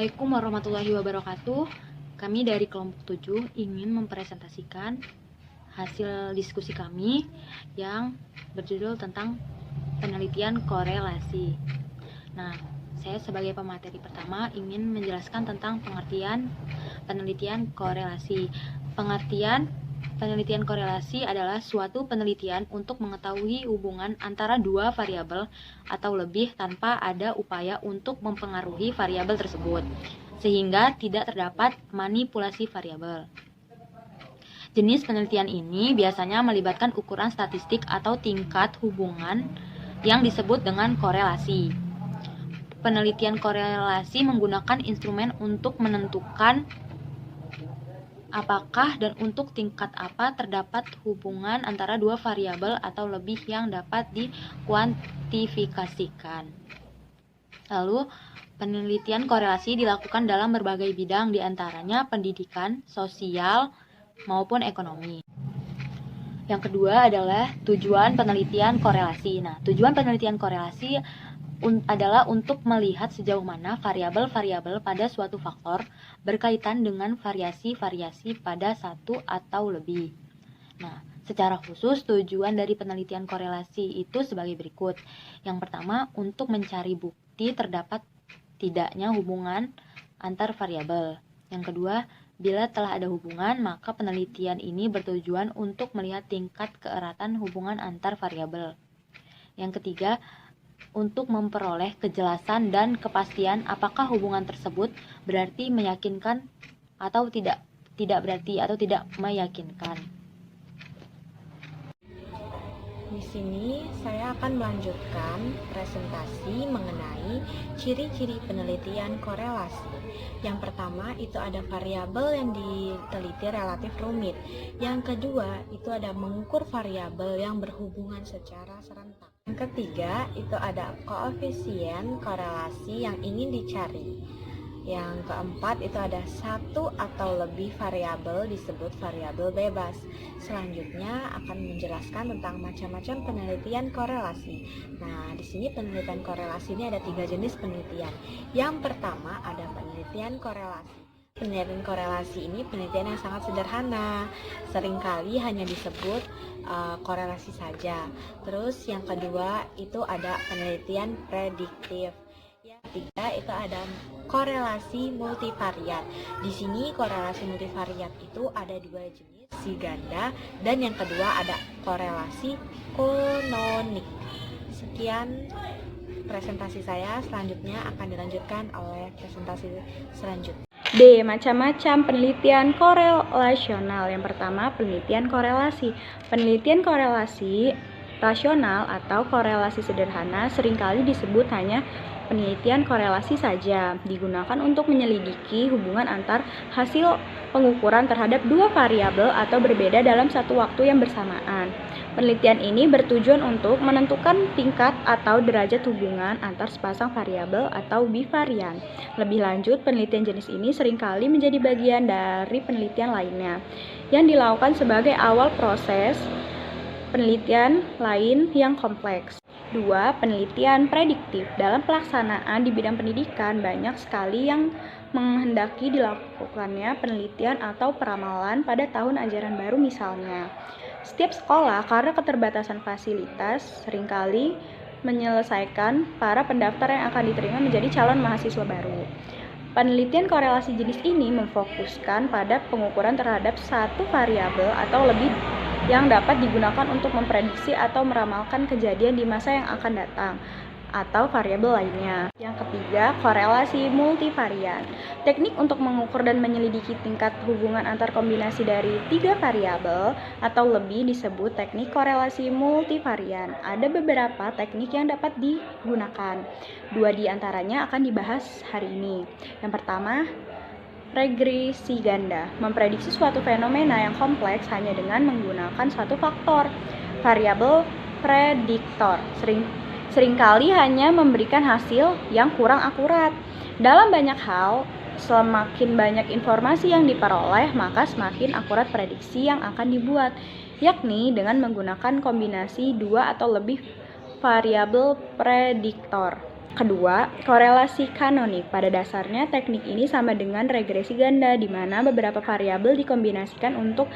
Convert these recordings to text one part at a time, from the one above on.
Assalamualaikum warahmatullahi wabarakatuh. Kami dari kelompok 7 ingin mempresentasikan hasil diskusi kami yang berjudul tentang penelitian korelasi. Nah, saya sebagai pemateri pertama ingin menjelaskan tentang pengertian penelitian korelasi. Penelitian korelasi adalah suatu penelitian untuk mengetahui hubungan antara dua variabel atau lebih tanpa ada upaya untuk mempengaruhi variabel tersebut, sehingga tidak terdapat manipulasi variabel. Jenis penelitian ini biasanya melibatkan ukuran statistik atau tingkat hubungan yang disebut dengan korelasi. Penelitian korelasi menggunakan instrumen untuk menentukan apakah dan untuk tingkat apa terdapat hubungan antara dua variabel atau lebih yang dapat dikuantifikasikan. Lalu, penelitian korelasi dilakukan dalam berbagai bidang, diantaranya pendidikan, sosial, maupun ekonomi. Yang kedua adalah tujuan penelitian korelasi. Nah, tujuan penelitian korelasi adalah untuk melihat sejauh mana variabel-variabel pada suatu faktor berkaitan dengan variasi-variasi pada satu atau lebih. Nah, secara khusus tujuan dari penelitian korelasi itu sebagai berikut. Yang pertama, untuk mencari bukti terdapat tidaknya hubungan antar variabel. Yang kedua, bila telah ada hubungan, maka penelitian ini bertujuan untuk melihat tingkat keeratan hubungan antar variabel. Yang ketiga, untuk memperoleh kejelasan dan kepastian apakah hubungan tersebut berarti meyakinkan atau tidak berarti atau tidak meyakinkan. Di sini saya akan melanjutkan presentasi mengenai ciri-ciri penelitian korelasi. Yang pertama itu ada variabel yang diteliti relatif rumit. Yang kedua itu ada mengukur variabel yang berhubungan secara serentak. Yang ketiga itu ada koefisien korelasi yang ingin dicari. Yang keempat itu ada satu atau lebih variabel disebut variabel bebas. Selanjutnya akan menjelaskan tentang macam-macam penelitian korelasi. Nah, di sini penelitian korelasi ini ada 3 jenis penelitian. Yang pertama ada penelitian korelasi. Penelitian korelasi ini penelitian yang sangat sederhana, seringkali hanya disebut korelasi saja. Terus yang kedua itu ada penelitian prediktif. Yang ketiga itu ada korelasi multivariat. Di sini korelasi multivariat itu ada 2 jenis, si ganda, dan yang kedua ada korelasi kononik. Sekian presentasi saya, selanjutnya akan dilanjutkan oleh presentasi selanjutnya. D. Macam-macam penelitian korelasional. Yang pertama, penelitian korelasi. Penelitian korelasi rasional atau korelasi sederhana seringkali disebut hanya penelitian korelasi saja, digunakan untuk menyelidiki hubungan antar hasil pengukuran terhadap dua variabel atau berbeda dalam satu waktu yang bersamaan. Penelitian ini bertujuan untuk menentukan tingkat atau derajat hubungan antar sepasang variabel atau bivarian. Lebih lanjut, penelitian jenis ini seringkali menjadi bagian dari penelitian lainnya yang dilakukan sebagai awal proses penelitian lain yang kompleks. 2. Penelitian prediktif. Dalam pelaksanaan di bidang pendidikan, banyak sekali yang menghendaki dilakukannya penelitian atau peramalan pada tahun ajaran baru misalnya. Setiap sekolah, karena keterbatasan fasilitas, seringkali menyelesaikan para pendaftar yang akan diterima menjadi calon mahasiswa baru. Penelitian korelasi jenis ini memfokuskan pada pengukuran terhadap satu variabel atau lebih yang dapat digunakan untuk memprediksi atau meramalkan kejadian di masa yang akan datang atau variabel lainnya. Yang ketiga, korelasi multivarian. Teknik untuk mengukur dan menyelidiki tingkat hubungan antar kombinasi dari 3 variabel atau lebih disebut teknik korelasi multivarian. Ada beberapa teknik yang dapat digunakan. 2 di antaranya akan dibahas hari ini. Yang pertama, regresi ganda, memprediksi suatu fenomena yang kompleks hanya dengan menggunakan satu faktor, variabel prediktor. Seringkali hanya memberikan hasil yang kurang akurat. Dalam banyak hal, semakin banyak informasi yang diperoleh, maka semakin akurat prediksi yang akan dibuat, yakni dengan menggunakan kombinasi 2 atau lebih variabel prediktor. Kedua, korelasi kanonik. Pada dasarnya, teknik ini sama dengan regresi ganda, di mana beberapa variabel dikombinasikan untuk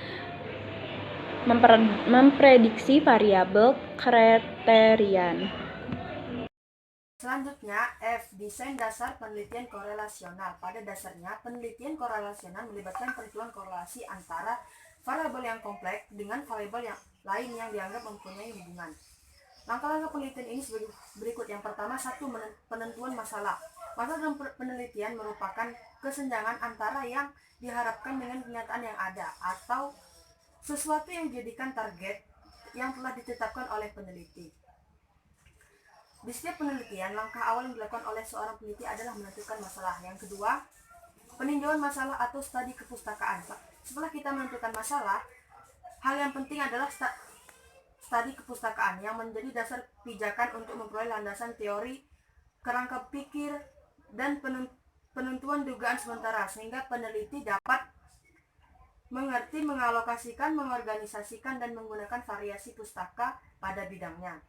memprediksi variabel kriterian. Selanjutnya, F. Desain dasar penelitian korelasional. Pada dasarnya, penelitian korelasional melibatkan perhitungan korelasi antara variabel yang kompleks dengan variabel yang lain yang dianggap mempunyai hubungan. Langkah-langkah penelitian ini sebagai berikut. Yang pertama, 1. Penentuan masalah. Masalah dalam penelitian merupakan kesenjangan antara yang diharapkan dengan kenyataan yang ada, atau sesuatu yang dijadikan target yang telah ditetapkan oleh peneliti. Di setiap penelitian, langkah awal yang dilakukan oleh seorang peneliti adalah menentukan masalah. Yang kedua, peninjauan masalah atau studi kepustakaan. Setelah kita menentukan masalah, hal yang penting adalah studi kepustakaan yang menjadi dasar pijakan untuk memperoleh landasan teori, kerangka pikir, dan penentuan dugaan sementara, sehingga peneliti dapat mengerti, mengalokasikan, mengorganisasikan, dan menggunakan variasi pustaka pada bidangnya.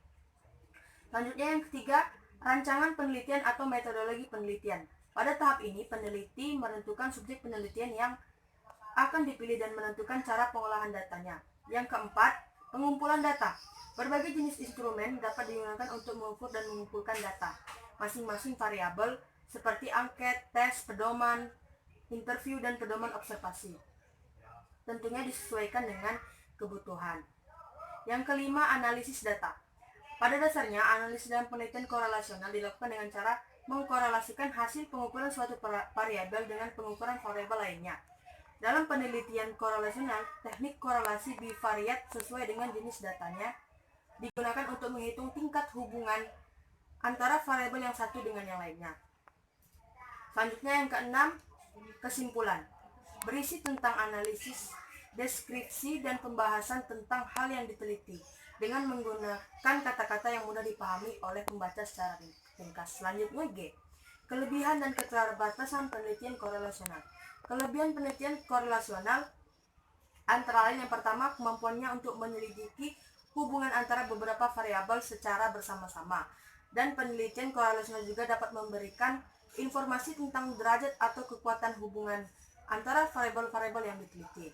Selanjutnya yang ketiga, rancangan penelitian atau metodologi penelitian. Pada tahap ini, peneliti menentukan subjek penelitian yang akan dipilih dan menentukan cara pengolahan datanya. Yang keempat, pengumpulan data. Berbagai jenis instrumen dapat digunakan untuk mengukur dan mengumpulkan data. Masing-masing variabel seperti angket, tes, pedoman, interview, dan pedoman observasi. Tentunya disesuaikan dengan kebutuhan. Yang kelima, analisis data. Pada dasarnya, analisis dalam penelitian korelasional dilakukan dengan cara mengkorelasikan hasil pengukuran suatu variabel dengan pengukuran variabel lainnya. Dalam penelitian korelasional, teknik korelasi bivariat sesuai dengan jenis datanya digunakan untuk menghitung tingkat hubungan antara variabel yang satu dengan yang lainnya. Selanjutnya yang keenam, kesimpulan. Berisi tentang analisis, deskripsi, dan pembahasan tentang hal yang diteliti dengan menggunakan kata-kata yang mudah dipahami oleh pembaca secara ringkas. Selanjutnya G. Kelebihan dan keterbatasan penelitian korelasional. Kelebihan penelitian korelasional antara lain yang pertama, kemampuannya untuk menyelidiki hubungan antara beberapa variabel secara bersama-sama. Dan penelitian korelasional juga dapat memberikan informasi tentang derajat atau kekuatan hubungan antara variabel-variabel yang diteliti.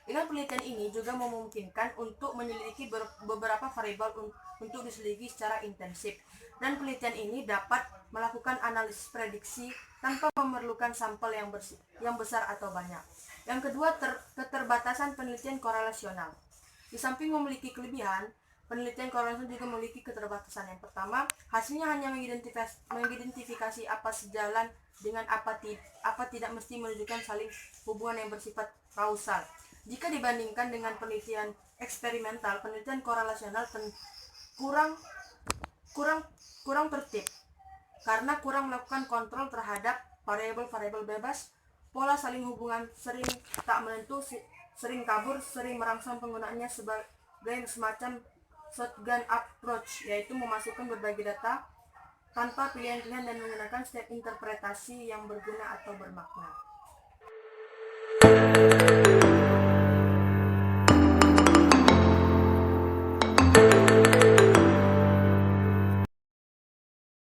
Dengan penelitian ini juga memungkinkan untuk menyelidiki beberapa variabel untuk diselidiki secara intensif, dan penelitian ini dapat melakukan analisis prediksi tanpa memerlukan sampel yang besar atau banyak. Yang kedua, keterbatasan penelitian korelasional. Di samping memiliki kelebihan, penelitian korelasional juga memiliki keterbatasan. Yang pertama, hasilnya hanya mengidentifikasi apa sejalan dengan apa tidak mesti menunjukkan saling hubungan yang bersifat kausal. Jika dibandingkan dengan penelitian eksperimental, penelitian korelasional kurang tertib karena kurang melakukan kontrol terhadap variabel-variabel bebas, pola saling hubungan sering tak menentu, sering kabur, sering merangsang penggunaannya sebagai semacam shotgun approach, yaitu memasukkan berbagai data tanpa pilihan-pilihan dan menggunakan setiap interpretasi yang berguna atau bermakna.